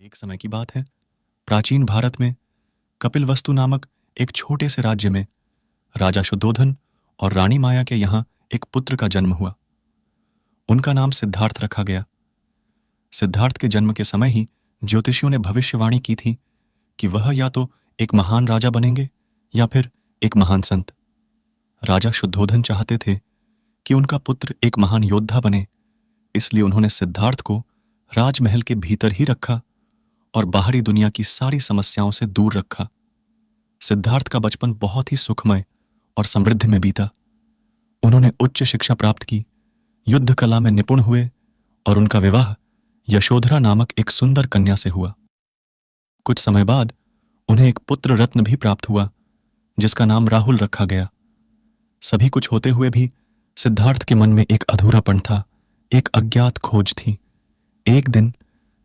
एक समय की बात है, प्राचीन भारत में कपिलवस्तु नामक एक छोटे से राज्य में राजा शुद्धोधन और रानी माया के यहाँ एक पुत्र का जन्म हुआ। उनका नाम सिद्धार्थ रखा गया। सिद्धार्थ के जन्म के समय ही ज्योतिषियों ने भविष्यवाणी की थी कि वह या तो एक महान राजा बनेंगे या फिर एक महान संत। राजा शुद्धोधन चाहते थे कि उनका पुत्र एक महान योद्धा बने, इसलिए उन्होंने सिद्धार्थ को राजमहल के भीतर ही रखा और बाहरी दुनिया की सारी समस्याओं से दूर रखा। सिद्धार्थ का बचपन बहुत ही सुखमय और समृद्ध में बीता। उन्होंने उच्च शिक्षा प्राप्त की, युद्ध कला में निपुण हुए और उनका विवाह यशोधरा नामक एक सुंदर कन्या से हुआ। कुछ समय बाद उन्हें एक पुत्र रत्न भी प्राप्त हुआ, जिसका नाम राहुल रखा गया। सभी कुछ होते हुए भी सिद्धार्थ के मन में एक अधूरापन था, एक अज्ञात खोज थी। एक दिन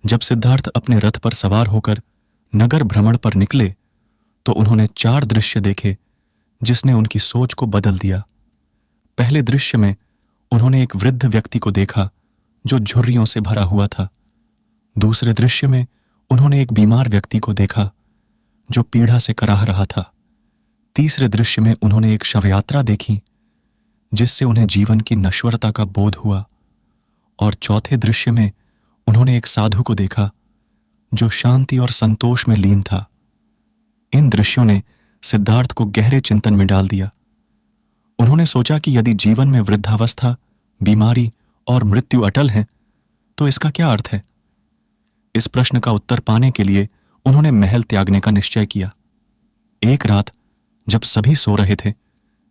जब सिद्धार्थ अपने रथ पर सवार होकर नगर भ्रमण पर निकले तो उन्होंने 4 दृश्य देखे जिसने उनकी सोच को बदल दिया। पहले दृश्य में उन्होंने एक वृद्ध व्यक्ति को देखा जो झुर्रियों से भरा हुआ था। दूसरे दृश्य में उन्होंने एक बीमार व्यक्ति को देखा जो पीड़ा से कराह रहा था। तीसरे दृश्य में उन्होंने एक शवयात्रा देखी जिससे उन्हें जीवन की नश्वरता का बोध हुआ। और चौथे दृश्य में उन्होंने एक साधु को देखा जो शांति और संतोष में लीन था। इन दृश्यों ने सिद्धार्थ को गहरे चिंतन में डाल दिया। उन्होंने सोचा कि यदि जीवन में वृद्धावस्था, बीमारी और मृत्यु अटल हैं, तो इसका क्या अर्थ है? इस प्रश्न का उत्तर पाने के लिए उन्होंने महल त्यागने का निश्चय किया। एक रात जब सभी सो रहे थे,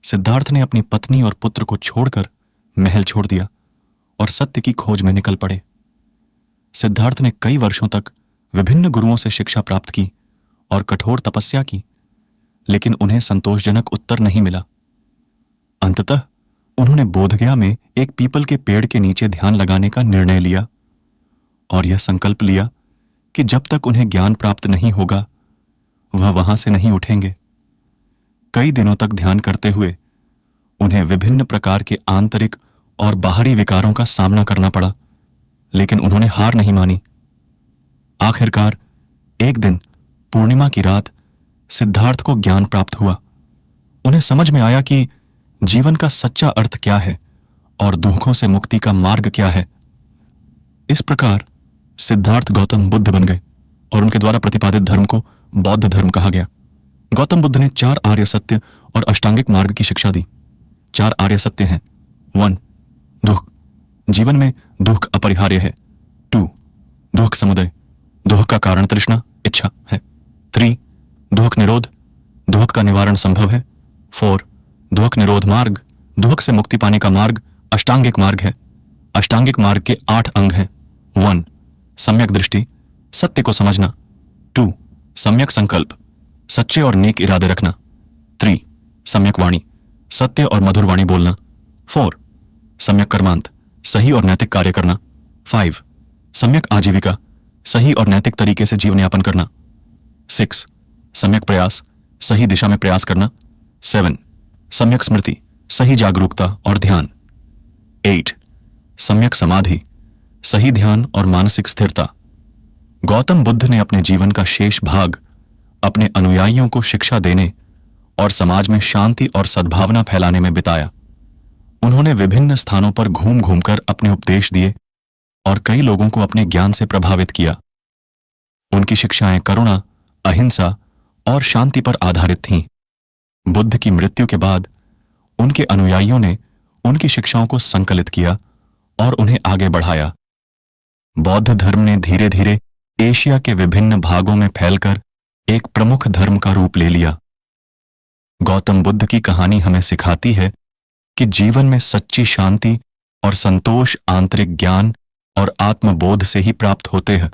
सिद्धार्थ ने अपनी पत्नी और पुत्र को छोड़कर महल छोड़ दिया और सत्य की खोज में निकल पड़े। सिद्धार्थ ने कई वर्षों तक विभिन्न गुरुओं से शिक्षा प्राप्त की और कठोर तपस्या की, लेकिन उन्हें संतोषजनक उत्तर नहीं मिला। अंततः उन्होंने बोधगया में एक पीपल के पेड़ के नीचे ध्यान लगाने का निर्णय लिया और यह संकल्प लिया कि जब तक उन्हें ज्ञान प्राप्त नहीं होगा वह वहां से नहीं उठेंगे। कई दिनों तक ध्यान करते हुए उन्हें विभिन्न प्रकार के आंतरिक और बाहरी विकारों का सामना करना पड़ा, लेकिन उन्होंने हार नहीं मानी। आखिरकार एक दिन पूर्णिमा की रात सिद्धार्थ को ज्ञान प्राप्त हुआ। उन्हें समझ में आया कि जीवन का सच्चा अर्थ क्या है और दुखों से मुक्ति का मार्ग क्या है। इस प्रकार सिद्धार्थ गौतम बुद्ध बन गए और उनके द्वारा प्रतिपादित धर्म को बौद्ध धर्म कहा गया। गौतम बुद्ध ने 4 आर्य सत्य और अष्टांगिक मार्ग की शिक्षा दी। 4 आर्य सत्य हैं। 1. दुख, जीवन में दुख अपरिहार्य है। 2. दुख समुदय, दुख का कारण तृष्णा, इच्छा है। 3. दुख निरोध, दुख का निवारण संभव है। 4. दुख निरोध मार्ग, दुख से मुक्ति पाने का मार्ग अष्टांगिक मार्ग है। अष्टांगिक मार्ग के 8 अंग हैं। 1. सम्यक दृष्टि, सत्य को समझना। 2. सम्यक संकल्प, सच्चे और नेक इरादे रखना। 3. सम्यक वाणी, सत्य और मधुर वाणी बोलना। 4. सम्यक कर्मांत, सही और नैतिक कार्य करना। 5. सम्यक आजीविका, सही और नैतिक तरीके से जीवन यापन करना। 6. सम्यक प्रयास, सही दिशा में प्रयास करना। 7. सम्यक स्मृति, सही जागरूकता और ध्यान। 8. सम्यक समाधि, सही ध्यान और मानसिक स्थिरता। गौतम बुद्ध ने अपने जीवन का शेष भाग अपने अनुयायियों को शिक्षा देने और समाज में शांति और सद्भावना फैलाने में बिताया। उन्होंने विभिन्न स्थानों पर घूम घूमकर अपने उपदेश दिए और कई लोगों को अपने ज्ञान से प्रभावित किया। उनकी शिक्षाएं करुणा, अहिंसा और शांति पर आधारित थीं। बुद्ध की मृत्यु के बाद उनके अनुयायियों ने उनकी शिक्षाओं को संकलित किया और उन्हें आगे बढ़ाया। बौद्ध धर्म ने धीरे धीरे एशिया के विभिन्न भागों में फैलकर एक प्रमुख धर्म का रूप ले लिया। गौतम बुद्ध की कहानी हमें सिखाती है कि जीवन में सच्ची शांति और संतोष आंतरिक ज्ञान और आत्मबोध से ही प्राप्त होते हैं।